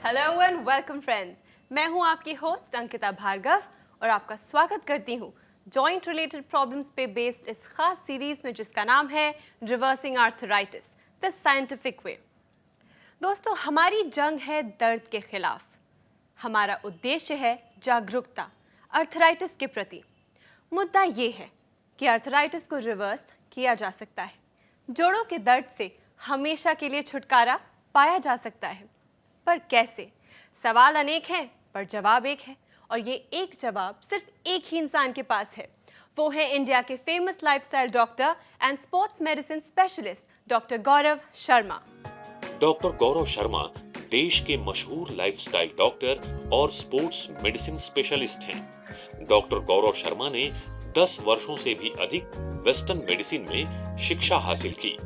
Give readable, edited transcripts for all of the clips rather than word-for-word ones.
Hello and welcome friends, मैं हूं आपकी होस्ट अंकिता भार्गव और आपका स्वागत करती हूं जॉइंट रिलेटेड प्रॉब्लम्स पे बेस्ड इस खास सीरीज में जिसका नाम है reversing arthritis the scientific way. दोस्तों, हमारी जंग है दर्द के खिलाफ। हमारा उद्देश्य है जागरूकता आर्थराइटिस के प्रति। मुद्दा ये है कि आर्थराइटिस को रिवर्स किया जा सकता है। जोड़ों के दर्द से हमेशा के लिए छुटकारा पाया जा सकता है, पर कैसे? सवाल अनेक हैं पर जवाब एक है, और ये एक जवाब सिर्फ एक ही इंसान के पास है। वो है इंडिया के famous lifestyle doctor and sports medicine specialist doctor Gaurav Sharma. Doctor Gaurav Sharma देश के मशहूर लाइफस्टाइल डॉक्टर और स्पोर्ट्स मेडिसिन स्पेशलिस्ट हैं। डॉक्टर गौरव शर्मा ने 10 वर्षों से भी अधिक वेस्टर्न मेडिसिन में शिक्षा हासिल की।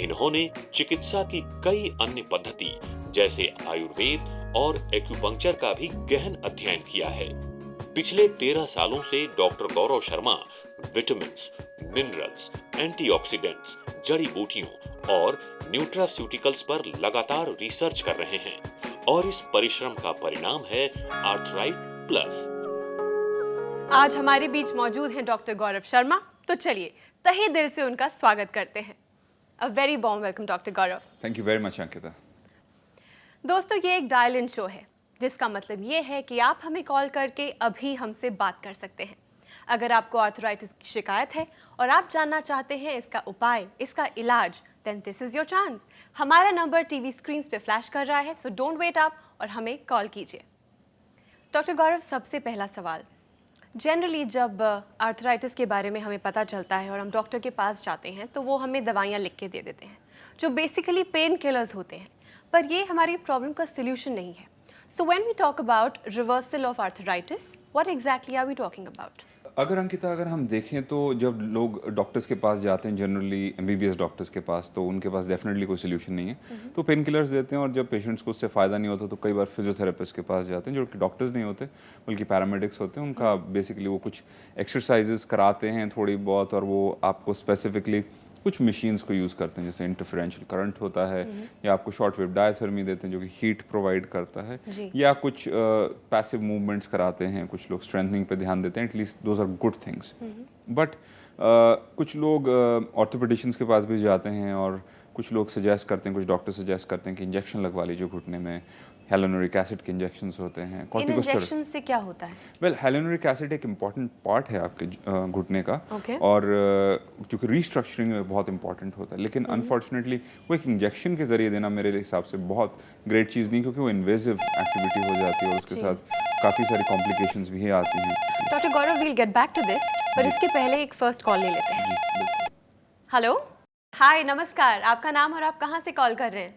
इन्होंने चिकित्सा की कई अन्य पद्धति जैसे आयुर्वेद और एक्यूपंक्चर का भी गहन अध्ययन किया है। पिछले 13 सालों से doctor Gaurav Sharma vitamins, minerals, antioxidants, जड़ी बूटियों और न्यूट्रास्यूटिकल्स पर लगातार रिसर्च कर रहे हैं और इस परिश्रम का परिणाम है आर्थराइट प्लस। आज हमारे बीच मौजूद हैं डॉक्टर गौरव शर्मा, तो चलिए तहे दिल से उनका स्वागत करते हैं। A very warm welcome doctor Gaurav. Thank you very much Ankita. दोस्तों, ये एक डायल इन शो है, जिसका मतलब ये है कि आप हमें कॉल करके अभी हमसे बात कर सकते हैं। अगर आपको आर्थराइटिस की शिकायत है और आप जानना चाहते हैं इसका उपाय, इसका इलाज, then this is your chance. हमारा नंबर टीवी स्क्रीन पे फ्लैश कर रहा है, सो डोंट वेट अप और हमें कॉल कीजिए। डॉक्टर गौरव, सबसे पहला सवाल, जनरली जब आर्थराइटिस के बारे में हमें पता चलता है और हम डॉक्टर के पास जाते हैं तो वो हमें दवाइयाँ लिख के दे देते हैं जो बेसिकली पेन किलर्स होते हैं, पर ये हमारी प्रॉब्लम का सॉल्यूशन नहीं है। So when we talk about reversal of arthritis, what exactly are we talking about? अगर हम देखें तो जब लोग डॉक्टर्स के पास जाते हैं, जनरली एमबीबीएस डॉक्टर्स के पास, तो उनके पास डेफिनेटली कोई सोल्यूशन नहीं है, तो पेन किलर्स देते हैं। और जब पेशेंट्स को उससे फ़ायदा नहीं होता तो कई बार फिजियोथेरेपिस्ट के पास जाते हैं, जो कि डॉक्टर्स नहीं होते बल्कि पैरामेडिक्स होते हैं। उनका बेसिकली वो कुछ एक्सरसाइजेस कराते हैं थोड़ी बहुत, और वो आपको स्पेसिफिकली कुछ मशीन्स को यूज़ करते हैं, जैसे इंटरफेरेंशियल करंट होता है, या आपको शॉर्ट वेव डायथर्मी देते हैं जो कि हीट प्रोवाइड करता है, या कुछ पैसिव मूवमेंट्स कराते हैं। कुछ लोग स्ट्रेंथनिंग पे ध्यान देते हैं, at least those are good things. But कुछ लोग ऑर्थोपेडिशियंस के पास भी जाते हैं, और कुछ लोग सजेस्ट करते हैं, कुछ डॉक्टर सजेस्ट करते हैं कि इंजेक्शन लगवा लीजिए घुटने में। हेलोनुरिक एसिड के इंजेक्शंस होते हैं। इन इंजेक्शन से क्या होता है? वेल, हेलोनुरिक एसिड एक इम्पॉर्टेंट पार्ट है आपके घुटने का, और जो कि रीस्ट्रक्चरिंग में बहुत इंपॉर्टेंट होता है, लेकिन अनफॉर्चुनेटली वो एक इंजेक्शन के जरिए देना मेरे हिसाब से बहुत ग्रेट चीज़ नहीं, क्योंकि वो इन्वेजिव एक्टिविटी हो जाती है और उसके साथ काफ़ी सारी कॉम्प्लिकेशंस भी आती हैं। Doctor Gaurav, we'll get back to this, पर इसके पहले एक फर्स्ट कॉल ले लेते हैं। हेलो, हाय, नमस्कार। आपका नाम और आप कहाँ से कॉल कर रहे हैं?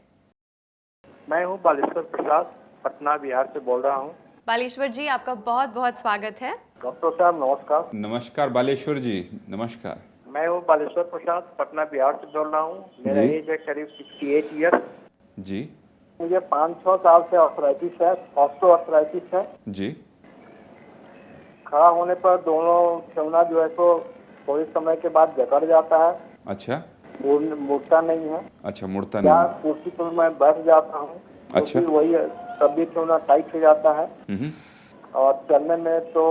मैं हूँ बालेश्वर प्रसाद, पटना बिहार से बोल रहा हूँ। बालेश्वर जी, आपका बहुत बहुत स्वागत है। डॉक्टर साहब नमस्कार। नमस्कार बालेश्वर जी, नमस्कार। मैं हूँ बालेश्वर प्रसाद, पटना बिहार से बोल रहा हूँ। मेरा एज है करीब 68 ईयर जी। मुझे 5-6 साल से आर्थराइटिस है, ऑस्टियोआर्थराइटिस है जी। खड़ा होने पर दोनों ठेवना जो है तो थोड़े समय के बाद जकड़ जाता है। अच्छा। मुड़ता नहीं है। अच्छा, मुड़ता या नहीं। कुर्सी पर मैं बैठ जाता हूँ अच्छा। तो वही तब भी ठेवना टाइट हो जाता है, और चलने में तो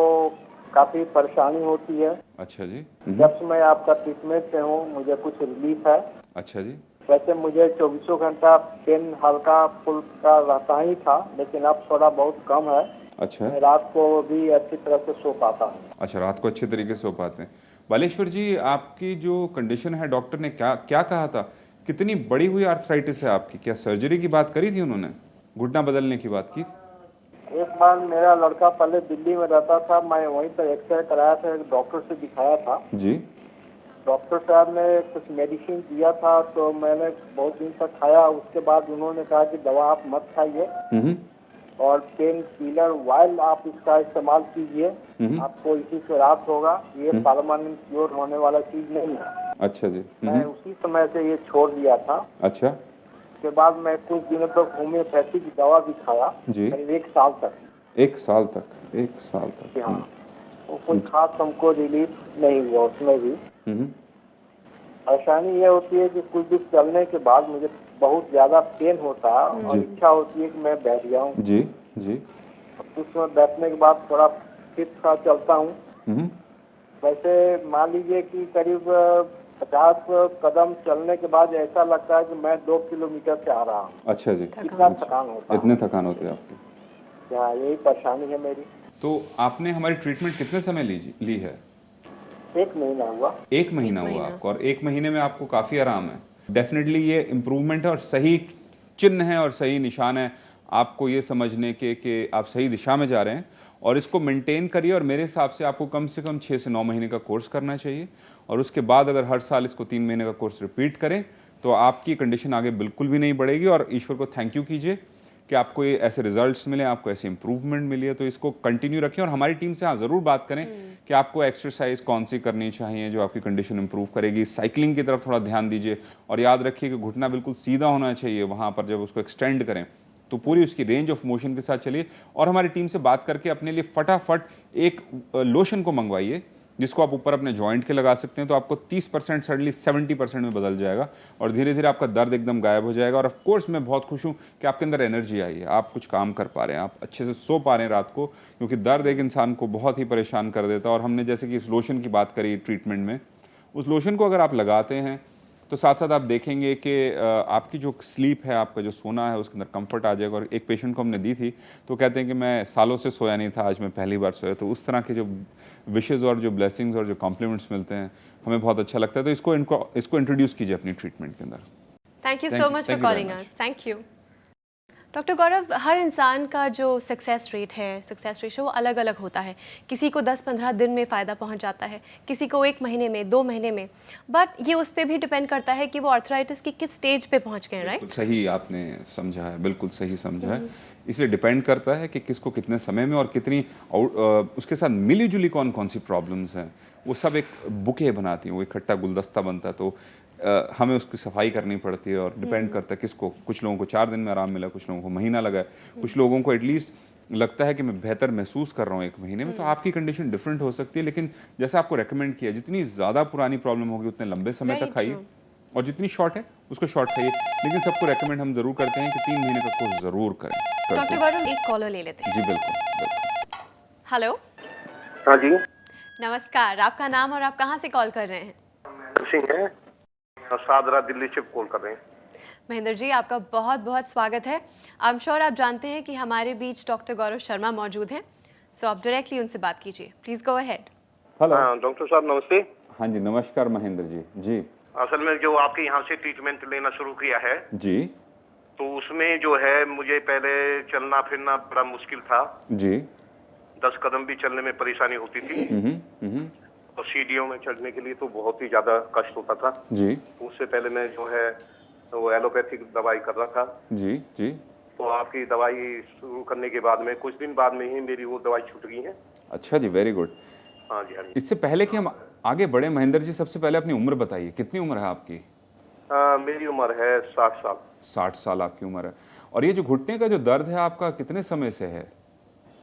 काफी परेशानी होती है। अच्छा जी। जब से मैं आपका ट्रीटमेंट पे हूँ मुझे कुछ रिलीफ है। अच्छा जी। वैसे मुझे 24 घंटा पेन हल्का फुल्का रहता ही था, लेकिन अब थोड़ा बहुत कम है। अच्छा। मैं रात को भी अच्छी तरह से सो पाता हूँ। अच्छा, रात को अच्छे तरीके से सो पाते हैं। बालेश्वर जी, आपकी जो कंडीशन है, डॉक्टर ने क्या क्या कहा था? कितनी बड़ी हुई आर्थराइटिस है आपकी? क्या सर्जरी की बात करी थी उन्होंने? घुटना बदलने की बात की? एक बार मेरा लड़का पहले दिल्ली में रहता था, मैं वहीं पर एक्सरे कराया था, एक डॉक्टर से दिखाया था जी। डॉक्टर साहब ने कुछ मेडिसिन दिया था, तो मैंने बहुत दिन तक खाया। उसके बाद उन्होंने कहा कि दवा आप मत खाइए और पेन किलर वाइल आप इसका इस्तेमाल कीजिए, आपको इसी से राहत होगा। ये परमानेंट क्योर होने वाला चीज नहीं है। अच्छा जी। मैं उसी समय से ये छोड़ दिया था। अच्छा। उसके बाद मैं कुछ दिनों तक होम्योपैथी की दवा भी खाया जी। करीब 1 साल तक। 1 साल तक? 1 साल तक। हाँ, तो कोई खास हमको रिलीफ नहीं हुआ उसमें भी। परेशानी ये होती है कि कुछ दिन चलने के बाद मुझे बहुत ज्यादा पेन होता है और इच्छा होती है कि मैं बैठ जाऊं। जी जी। कुछ समय बैठने के बाद थोड़ा फिट सा चलता हूँ। वैसे मान लीजिए कि करीब 50 कदम चलने के बाद ऐसा लगता है कि मैं 2 किलोमीटर से आ रहा हूँ। अच्छा जी। इतना थकान होता है। इतने थकान होती है आपकी? क्या यही परेशानी है मेरी। तो आपने हमारी ट्रीटमेंट कितने समय ली है? 1 महीना हुआ। 1 महीना हुआ आपको, और 1 महीने में आपको काफ़ी आराम है। डेफिनेटली ये इम्प्रूवमेंट है और सही चिन्ह है और सही निशान है आपको ये समझने के कि आप सही दिशा में जा रहे हैं, और इसको मेंटेन करिए। और मेरे हिसाब से आपको कम से कम 6 से 9 महीने का कोर्स करना चाहिए, और उसके बाद अगर हर साल इसको 3 महीने का कोर्स रिपीट करें तो आपकी कंडीशन आगे बिल्कुल भी नहीं बढ़ेगी। और ईश्वर को थैंक यू कीजिए कि आपको ये ऐसे रिजल्ट्स मिले, आपको ऐसे इंप्रूवमेंट मिली है, तो इसको कंटिन्यू रखें। और हमारी टीम से हाँ ज़रूर बात करें कि आपको एक्सरसाइज कौन सी करनी चाहिए जो आपकी कंडीशन इंप्रूव करेगी। साइकिलिंग की तरफ थोड़ा ध्यान दीजिए, और याद रखिए कि घुटना बिल्कुल सीधा होना चाहिए। वहाँ पर जब उसको एक्सटेंड करें तो पूरी उसकी रेंज ऑफ मोशन के साथ चलिए, और हमारी टीम से बात करके अपने लिए फटाफट एक लोशन को मंगवाइए जिसको आप ऊपर अपने जॉइंट के लगा सकते हैं। तो आपको 30% सडनली 70% में बदल जाएगा, और धीरे धीरे आपका दर्द एकदम गायब हो जाएगा। और ऑफ कोर्स मैं बहुत खुश हूँ कि आपके अंदर एनर्जी आई है, आप कुछ काम कर पा रहे हैं, आप अच्छे से सो पा रहे हैं रात को, क्योंकि दर्द एक इंसान को बहुत ही परेशान कर देता है। और हमने जैसे कि इस लोशन की बात करी ट्रीटमेंट में, उस लोशन को अगर आप लगाते हैं तो साथ साथ आप देखेंगे कि आपकी जो स्लीप है, आपका जो सोना है, उसके अंदर कंफर्ट आ जाएगा। और एक पेशेंट को हमने दी थी तो कहते हैं कि मैं सालों से सोया नहीं था, आज मैं पहली बार सोया। तो उस तरह के जो विशेज़ और जो ब्लेसिंग्स और जो कॉम्प्लीमेंट्स मिलते हैं हमें बहुत अच्छा लगता है। तो इसको इंट्रोड्यूस कीजिए अपनी ट्रीटमेंट के अंदर। Thank you so much for calling us. Thank you doctor Gaurav. हर इंसान का जो सक्सेस रेट है, सक्सेस रेशो, वो अलग अलग होता है। किसी को 10-15 दिन में फ़ायदा पहुंच जाता है, किसी को 1 महीने में, 2 महीने में, बट ये उस पर भी डिपेंड करता है कि वो आर्थराइटिस की किस स्टेज पे पहुंच गए, राइट? सही आपने समझा है, बिल्कुल सही समझा है। इसलिए डिपेंड करता है कि किसको कितने समय में और कितनी उसके साथ मिली जुली कौन कौन सी प्रॉब्लम्स हैं, वो सब एक बुके बनाती हैं, वो इकट्ठा गुलदस्ता बनता है। तो हमें उसकी सफाई करनी पड़ती है, और डिपेंड करता है किसको। कुछ लोगों को 4 दिन में आराम मिला, कुछ लोगों को महीना लगा है, कुछ लोगों को एटलीस्ट लगता है कि मैं बेहतर महसूस कर रहा हूँ 1 महीने में। तो आपकी कंडीशन डिफरेंट हो सकती है, लेकिन जैसा आपको रेकमेंड किया, जितनी ज़्यादा पुरानी प्रॉब्लम होगी उतने लंबे समय तक खाइए, और जितनी शॉर्ट है उसको शॉर्ट खाइए। लेकिन सबको रेकमेंड हम जरूर करते हैं कि 3 महीने का कोर्स जरूर करें। डॉक्टर गौरव, एक कॉलर ले लेते हैं। जी बिल्कुल। हेलो। हाँ जी। नमस्कार, आपका नाम और आप कहाँ से कॉल कर रहे हैं? सिंह है, सादरा दिल्ली से कॉल कर रहे हैं। महेंद्र जी, आपका बहुत बहुत स्वागत है। आई एम श्योर आप जानते हैं कि हमारे बीच डॉक्टर गौरव शर्मा मौजूद हैं, सो आप डायरेक्टली उनसे बात कीजिए। Please go ahead. Hello. Doctor साहब नमस्ते। हाँ जी नमस्कार महेंद्र जी। जी असल में जो आपके यहाँ से ट्रीटमेंट लेना शुरू किया है जी, तो उसमें जो है मुझे पहले चलना फिरना बड़ा मुश्किल था जी। 10 कदम भी चलने में परेशानी होती थी, और सीढ़ियों में चढ़ने के लिए तो बहुत ही ज्यादा कष्ट होता था जी। उससे पहले मैं जो है वो एलोपैथिक दवाई कर रहा था। जी जी। तो आपकी दवाई शुरू करने के बाद में कुछ दिन बाद में ही मेरी वो दवाई छूट गई है। अच्छा जी, वेरी गुड। हाँ जी, हाँ जी। इससे पहले कि हम आगे बढ़े महेंद्र जी, सबसे पहले अपनी उम्र बताइए, कितनी उम्र है आपकी? मेरी उम्र है 60 साल। 60 साल आपकी उम्र है। और ये जो घुटने का जो दर्द है आपका कितने समय से है?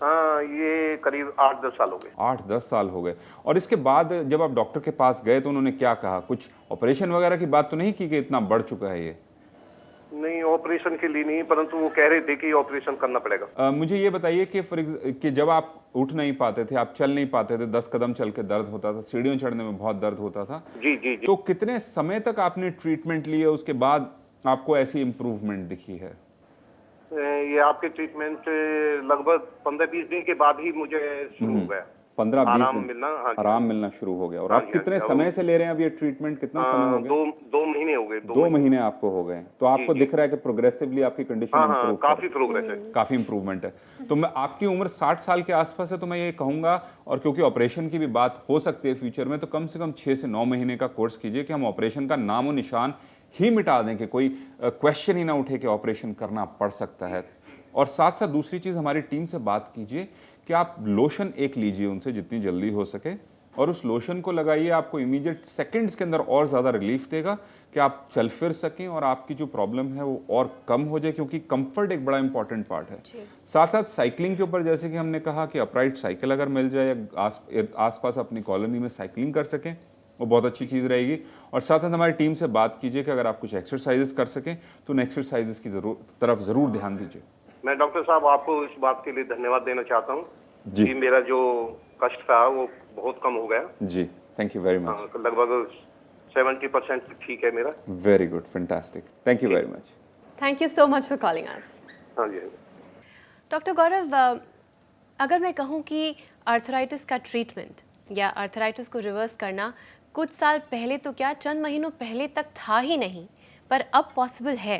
हाँ, ये करीब 8-10 साल हो गए। 8-10 साल हो गए। और इसके बाद जब आप डॉक्टर के पास गए तो उन्होंने क्या कहा? कुछ ऑपरेशन वगैरह की बात तो नहीं की कि इतना बढ़ चुका है ये? नहीं, ऑपरेशन के लिए नहीं, परंतु वो कह रहे थे कि ऑपरेशन करना पड़ेगा। मुझे ये बताइए कि जब आप उठ नहीं पाते थे, आप चल नहीं पाते थे, 10 कदम चल के दर्द होता था, सीढ़ियों चढ़ने में बहुत दर्द होता था, जी जी जी। तो कितने समय तक आपने ट्रीटमेंट लिया, उसके बाद आपको ऐसी इम्प्रूवमेंट दिखी है? ये आपके ट्रीटमेंट लगभग 15-20 दिन के बाद ही मुझे शुरू हो गया 15-20 आराम दिन मिलना। हाँ जी, आराम मिलना शुरू हो गया। और हाँ आप जी, कितने हाँ जी। समय से ले रहे हैं अब ये ट्रीटमेंट? कितना समय हो गया? 2 महीने हो गए। 2 महीने आपको हो गए। तो आपको जी। दिख रहा है कि प्रोग्रेसिवली आपकी कंडीशन हाँ हाँ, इंप्रूव काफी प्रोग्रेस है। काफी इंप्रूवमेंट है। तो मैं आपकी उम्र 60 साल के आसपास है, तो मैं ये कहूंगा, और क्योंकि ऑपरेशन की भी बात हो सकती है फ्यूचर में, तो कम से कम 6 से 9 महीने का कोर्स कीजिए कि हम ऑपरेशन का नामो निशान ही मिटा दें, कि कोई क्वेश्चन ही ना उठे कि ऑपरेशन करना पड़ सकता है। और साथ साथ दूसरी चीज, हमारी टीम से बात कीजिए कि आप लोशन एक लीजिए उनसे जितनी जल्दी हो सके, और उस लोशन को लगाइए। आपको इमीडिएट सेकंड्स के अंदर और ज़्यादा रिलीफ देगा कि आप चल फिर सकें और आपकी जो प्रॉब्लम है वो और कम हो जाए, क्योंकि कंफर्ट एक बड़ा इंपॉर्टेंट पार्ट है। साथ साथ साइकिलिंग के ऊपर, जैसे कि हमने कहा कि अपराइट साइकिल अगर मिल जाए, आसपास अपनी कॉलोनी में साइकिलिंग कर सकें, वो बहुत अच्छी चीज़ रहेगी। और साथ साथ हमारी टीम से बात कीजिए कि अगर आप कुछ एक्सरसाइजेस कर सकें तो उन एक्सरसाइजेस की तरफ ज़रूर ध्यान दीजिए। मैं डॉक्टर साहब आपको इस बात के लिए धन्यवाद देना चाहता हूँ जी। कि मेरा जो कष्ट था वो बहुत कम हो गया। जी, थैंक यू वेरी मच। लगभग 70% ठीक है मेरा। Very good, fantastic, thank you very much. Thank you so much for calling अस। हाँ जी। डॉक्टर गौरव, अगर मैं कहूँ कि आर्थराइटिस का ट्रीटमेंट या आर्थराइटिस को रिवर्स करना कुछ साल पहले तो क्या चंद महीनों पहले तक था ही नहीं, पर अब पॉसिबल है,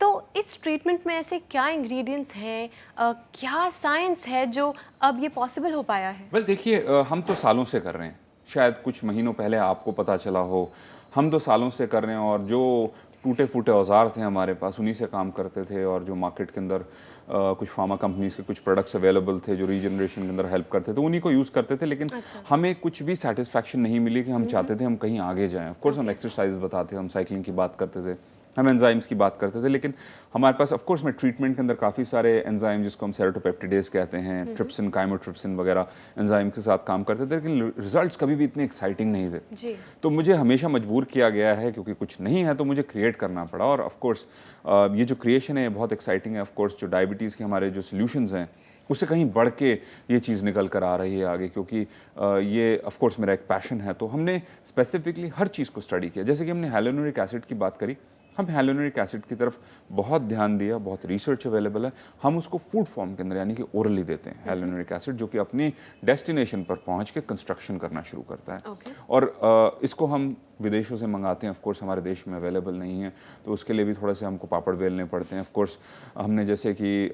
तो इस ट्रीटमेंट में ऐसे क्या इंग्रेडिएंट्स हैं, क्या साइंस है जो अब ये पॉसिबल हो पाया है? वेल देखिए, हम तो सालों से कर रहे हैं, शायद कुछ महीनों पहले आपको पता चला हो, हम तो सालों से कर रहे हैं और जो टूटे फूटे औजार थे हमारे पास उन्हीं से काम करते थे। और जो मार्केट के अंदर कुछ फार्मा कंपनीज के कुछ प्रोडक्ट्स अवेलेबल थे जो रीजनरेशन के अंदर हेल्प करते थे, उन्हीं को यूज़ करते थे। लेकिन हमें कुछ भी सेटिस्फैक्शन नहीं मिली कि हम चाहते थे हम कहीं आगे जाएं। ऑफ कोर्स हम एक्सरसाइज बताते थे, हम साइकिलिंग की बात करते थे, हम एंजाइम्स की बात करते थे, लेकिन हमारे पास ऑफ कोर्स में ट्रीटमेंट के अंदर काफ़ी सारे एंजाइम जिसको हम सेरोटोपेप्टिडेज कहते हैं, ट्रिप्सिन, काइमोट्रिप्सिन वगैरह एंजाइम के साथ काम करते थे, लेकिन रिजल्ट्स कभी भी इतने एक्साइटिंग नहीं थे। जी। तो मुझे हमेशा मजबूर किया गया है, क्योंकि कुछ नहीं है तो मुझे क्रिएट करना पड़ा। और ऑफ कोर्स ये जो क्रिएशन है बहुत एक्साइटिंग है। ऑफ कोर्स जो डायबिटीज़ के हमारे जो सोल्यूशंस हैं उससे कहीं बढ़ के ये चीज़ निकल कर आ रही है आगे, क्योंकि ये ऑफ कोर्स मेरा एक पैशन है। तो हमने स्पेसिफिकली हर चीज़ को स्टडी किया। जैसे कि हमने हाइलोनिक एसिड की बात करी, हम हाइलोनिक एसिड की तरफ बहुत ध्यान दिया, बहुत रिसर्च अवेलेबल है। हम उसको फूड फॉर्म के अंदर यानी कि ओरली देते हैं हाइलोनिक एसिड, जो कि अपनी डेस्टिनेशन पर पहुंच के कंस्ट्रक्शन करना शुरू करता है। और इसको हम विदेशों से मंगाते हैं। ऑफ कोर्स हमारे देश में अवेलेबल नहीं है, तो उसके लिए भी थोड़ा से हमको पापड़ बेलने पड़ते हैं। ऑफ कोर्स हमने जैसे कि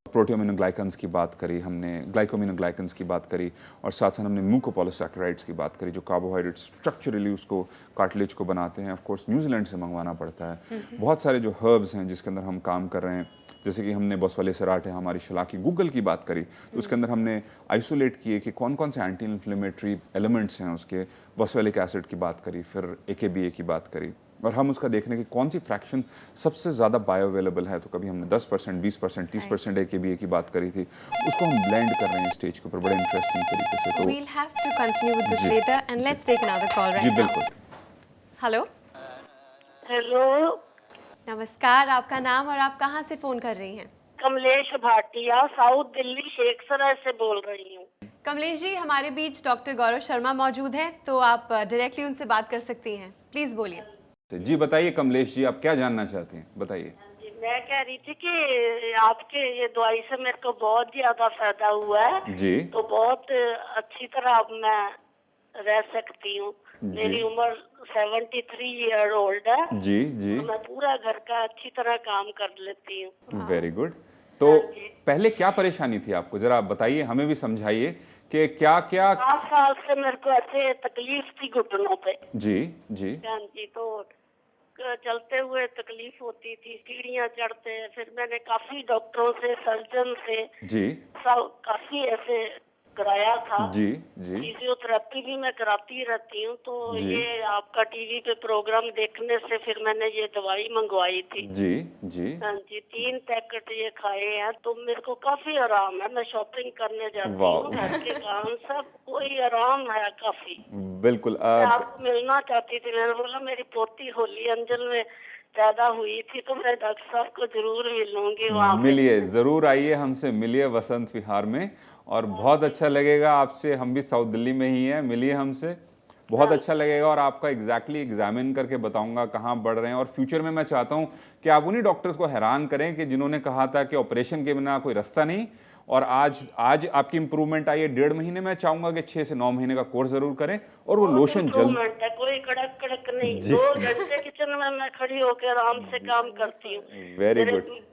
प्रोटियोमिनोग्लाइकन्स की बात करी, हमने ग्लाइकोमिनोग्लाइकन्स की बात करी, और साथ साथ हमने म्यूकोपॉलीसैकेराइड्स की बात करी जो कार्बोहाइड्रेट स्ट्रक्चरली उसको कार्टिलेज को बनाते हैं। ऑफ कोर्स न्यूजीलैंड से मंगवाना पड़ता है। बहुत सारे जो हर्ब्स हैं जिसके अंदर हम काम कर रहे हैं, जैसे कि हमने बॉस्वेलिसराट है, हमारी शलाकी गूगल की बात करी, तो उसके अंदर हमने आइसोलेट किए कि कौन कौन से एंटी इन्फ्लेमेटरी एलिमेंट्स हैं उसके, बॉस्वेलिक एसिड की बात करी, फिर AKBA की बात करी, और हम उसका देखने की कौन सी फ्रैक्शन सबसे ज़्यादा बायो अवेलेबल है। तो कभी हमने 10%, 20%, 30% AKBA की बात करी थी, उसको हम ब्लेंड कर रहे हैं स्टेज के ऊपर बड़े इंटरेस्टिंग तरीके से। तो we'll have to continue with this ji. later and let's take another call right ji now. बिल्कुल। हेलो, हेलो, नमस्कार, आपका नाम और आप कहाँ से फ़ोन कर रही हैं? कमलेश भाटिया, साउथ दिल्ली शेखसराय से बोल रही हूँ। कमलेश जी, हमारे बीच डॉक्टर गौरव शर्मा मौजूद हैं, तो आप डायरेक्टली उनसे बात कर सकती हैं। प्लीज़ बोलिए। जी बताइए कमलेश जी, आप क्या जानना चाहते हैं, बताइए। जी, मैं कह रही थी कि आपके ये दवाई से मेरे को बहुत ज्यादा फायदा हुआ है। जी। तो बहुत अच्छी तरह अब मैं रह सकती हूँ। मेरी उम्र 73 ईयर ओल्ड है। जी जी। तो मैं पूरा घर का अच्छी तरह काम कर लेती हूँ। Very good. तो पहले क्या परेशानी थी आपको, जरा आप बताइए, हमें भी समझाइए कि क्या क्या। 5 साल से मेरे को ऐसे तकलीफ थी घुटनों पे। जी जी। हाँ जी, तो चलते हुए तकलीफ होती थी, सीढ़ियाँ चढ़ते। फिर मैंने काफी डॉक्टरों से, सर्जन से जी सब काफी ऐसे कराया था। जी जी। फिजियोथेरेपी भी मैं कराती रहती हूँ। तो जी। ये आपका टीवी पे प्रोग्राम देखने से फिर मैंने ये दवाई मंगवाई थी। जी जी। हाँ जी, 3 पैकेट ये खाए हैं तो मेरे को काफी आराम है। मैं शॉपिंग करने जाती वाह। हूँ, घर के काम सब कोई आराम है काफी। बिल्कुल। मैं आपको मिलना चाहती थी। मैंने बोला मेरी पोती होली अंजल में पैदा हुई थी तो मैं डॉक्टर साहब को जरूर मिलूंगी वहाँ पे। मिलिए, जरूर आइए, हमसे मिलिए वसंत विहार में, और बहुत अच्छा लगेगा आपसे। हम भी साउथ दिल्ली में ही हैं, मिलिए हमसे, बहुत अच्छा लगेगा। और आपका एग्जैक्टली एग्जामिन करके बताऊंगा कहाँ बढ़ रहे हैं। और फ्यूचर में मैं चाहता हूँ कि आप उन्हीं डॉक्टर्स को हैरान करें कि जिन्होंने कहा था कि ऑपरेशन के बिना कोई रास्ता नहीं, और आज आपकी इंप्रूवमेंट आई है 1.5 महीने में। चाहूंगा कि 6 से 9 महीने का कोर्स जरूर करें, और वो लोशन जल्द। इम्प्रूवमेंट है, कोई कड़क कड़क नहीं। 2 घंटे किचन में मैं खड़ी होकर आराम से काम करती हूँ। वेरी मेरे गुड।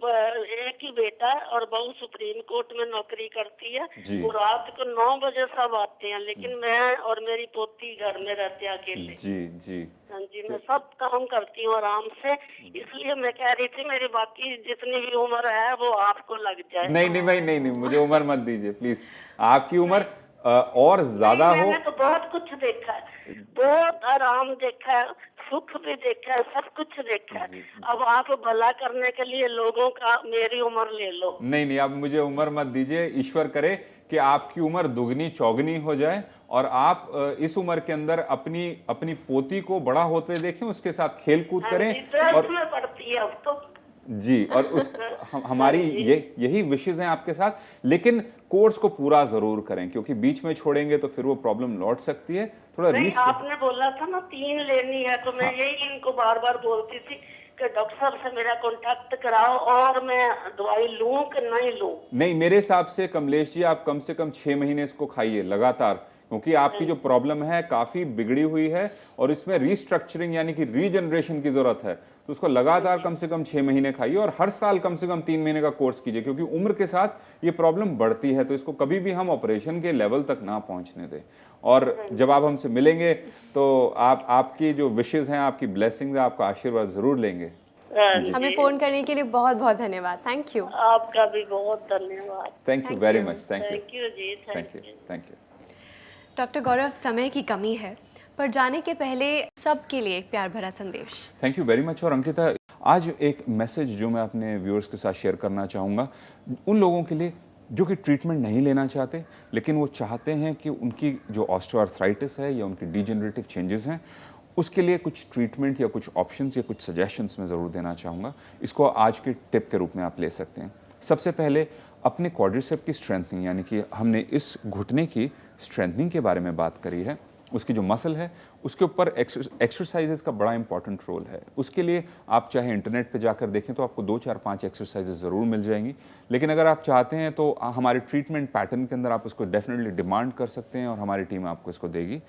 एक ही बेटा है और बहू सुप्रीम कोर्ट में नौकरी करती है। जी। वो रात को 9 बजे सब आते हैं, लेकिन मैं और मेरी पोती घर में रहते हैं अकेले। जी जी। हाँ जी, मैं सब काम करती हूँ आराम से। इसलिए मैं कह रही थी मेरी बाकी जितनी भी उम्र है वो आपको लग जाए। नहीं नहीं भाई, नहीं नहीं, मुझे उम्र मत दीजिए प्लीज। आपकी उम्र और ज्यादा हो। मैंने तो बहुत कुछ देखा है, बहुत आराम देखा है, सुख भी देखा है, सब कुछ देखा है। अब आप भला करने के लिए लोगों का मेरी उम्र ले लो। नहीं नहीं, आप मुझे उम्र मत दीजिए, ईश्वर करे कि आपकी उम्र दुगनी चौगनी हो जाए और आप इस उम्र के अंदर अपनी अपनी पोती को बड़ा होते देखें, उसके साथ खेल कूद करें। और में पड़ती है अब तो जी, और उस हमारी यही विशेष हैं आपके साथ, लेकिन कोर्स को पूरा जरूर करें, क्योंकि बीच में छोड़ेंगे तो फिर वो प्रॉब्लम लौट सकती है। थोड़ा नहीं, आपने बोला था ना 3 लेनी है, तो मैं यही इनको बार बार बोलती थी कि डॉक्टर साहब से मेरा कांटेक्ट कराओ और मैं दवाई लूं कि नहीं लूं। नहीं, मेरे हिसाब से कमलेश जी आप कम से कम 6 महीने इसको खाइए लगातार, क्योंकि आपकी जो प्रॉब्लम है काफी बिगड़ी हुई है और इसमें रीस्ट्रक्चरिंग यानी कि रीजनरेशन की जरूरत है। तो उसको लगातार कम से कम 6 महीने खाइए और हर साल कम से कम 3 महीने का कोर्स कीजिए, क्योंकि उम्र के साथ ये प्रॉब्लम बढ़ती है। तो इसको कभी भी हम ऑपरेशन के लेवल तक ना पहुंचने दें। और जब आप हमसे मिलेंगे तो आपकी जो विशेष हैं, आपकी ब्लेसिंग्स, आपका आशीर्वाद जरूर लेंगे। हमें फोन करने के लिए बहुत बहुत धन्यवाद। Thank you. आपका भी बहुत धन्यवाद। Thank you very much. Thank you ji, thank you thank you. Doctor Gaurav, समय की कमी है, पर जाने के पहले सबके लिए एक प्यार भरा संदेश। Thank you very much. और अंकिता, आज एक मैसेज जो मैं अपने व्यूअर्स के साथ शेयर करना चाहूँगा उन लोगों के लिए जो कि ट्रीटमेंट नहीं लेना चाहते, लेकिन वो चाहते हैं कि उनकी जो ऑस्टियोआर्थराइटिस है या उनकी डिजेनरेटिव चेंजेस हैं, उसके लिए कुछ ट्रीटमेंट या कुछ ऑप्शंस या कुछ सजेशंस मैं ज़रूर देना चाहूँगा। इसको आज के टिप के रूप में आप ले सकते हैं। सबसे पहले अपने क्वाड्रिसेप की स्ट्रेंथनिंग, यानी कि हमने इस घुटने की स्ट्रेंथनिंग के बारे में बात करी है, उसकी जो मसल है उसके ऊपर एक्सरसाइजेस का बड़ा इंपॉर्टेंट रोल है। उसके लिए आप चाहे इंटरनेट पे जाकर देखें तो आपको 2, 4, 5 एक्सरसाइजेस ज़रूर मिल जाएंगी, लेकिन अगर आप चाहते हैं तो हमारे ट्रीटमेंट पैटर्न के अंदर आप उसको डेफिनेटली डिमांड कर सकते हैं और हमारी टीम आपको इसको देगी।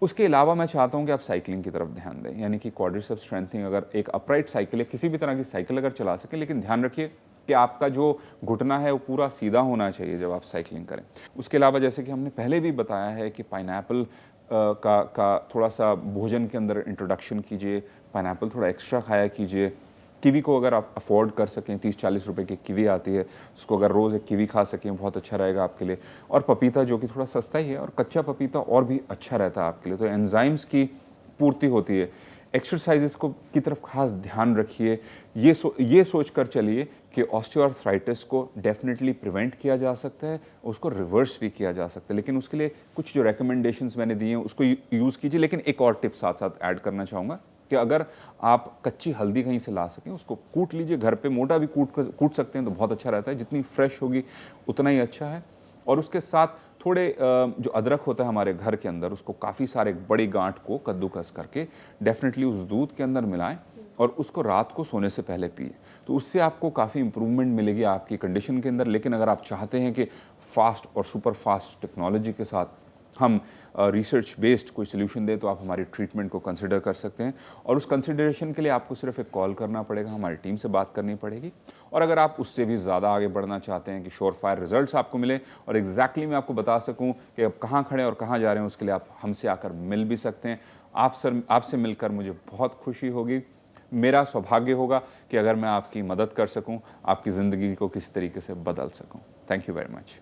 उसके अलावा मैं चाहता हूं कि आप साइकिलिंग की तरफ ध्यान दें, यानी कि क्वाड्रिसेप स्ट्रेंथनिंग। अगर एक अपराइट साइकिल है, किसी भी तरह की साइकिल अगर चला सकें, लेकिन ध्यान रखिए कि आपका जो घुटना है वो पूरा सीधा होना चाहिए जब आप साइकिलिंग करें। उसके अलावा जैसे कि हमने पहले भी बताया है कि पाइनएप्पल का थोड़ा सा भोजन के अंदर इंट्रोडक्शन कीजिए, पाइनएप्पल थोड़ा एक्स्ट्रा खाया कीजिए। कीवी को अगर आप अफोर्ड कर सकें, 30-40 रुपए की कीवी आती है, उसको अगर रोज़ एक कीवी खा सकें बहुत अच्छा रहेगा आपके लिए। और पपीता जो कि थोड़ा सस्ता ही है, और कच्चा पपीता और भी अच्छा रहता है आपके लिए, तो एंजाइम्स की पूर्ति होती है। एक्सरसाइजेस को की तरफ खास ध्यान रखिए। ये सोच कर चलिए कि ऑस्टियोआर्थराइटिस को डेफिनेटली प्रिवेंट किया जा सकता है, उसको रिवर्स भी किया जा सकता है, लेकिन उसके लिए कुछ जो रिकमेंडेशंस मैंने दिए हैं उसको यूज़ कीजिए। लेकिन एक और टिप साथ साथ ऐड करना चाहूँगा कि अगर आप कच्ची हल्दी कहीं से ला सकें, उसको कूट लीजिए घर पे, मोटा भी कूट सकते हैं तो बहुत अच्छा रहता है, जितनी फ्रेश होगी उतना ही अच्छा है। और उसके साथ थोड़े जो अदरक होता है हमारे घर के अंदर, उसको काफ़ी सारे बड़ी गांठ को कद्दूकस करके डेफिनेटली उस दूध के अंदर मिलाएं और उसको रात को सोने से पहले पिए, तो उससे आपको काफ़ी इंप्रूवमेंट मिलेगी आपकी कंडीशन के अंदर। लेकिन अगर आप चाहते हैं कि फास्ट और सुपर फास्ट टेक्नोलॉजी के साथ हम रिसर्च बेस्ड कोई सोल्यूशन दे, तो आप हमारी ट्रीटमेंट को कंसिडर कर सकते हैं। और उस कंसिडरेशन के लिए आपको सिर्फ एक कॉल करना पड़ेगा, हमारी टीम से बात करनी पड़ेगी। और अगर आप उससे भी ज़्यादा आगे बढ़ना चाहते हैं कि श्योर फायर रिजल्ट्स आपको मिले और एग्जैक्टली मैं आपको बता सकूं कि अब कहाँ खड़े और कहाँ जा रहे हैं, उसके लिए आप हमसे आकर मिल भी सकते हैं। आपसे मिलकर मुझे बहुत खुशी होगी। मेरा सौभाग्य होगा कि अगर मैं आपकी मदद कर सकूँ, आपकी ज़िंदगी को किसी तरीके से बदल सकूँ। Thank you very much.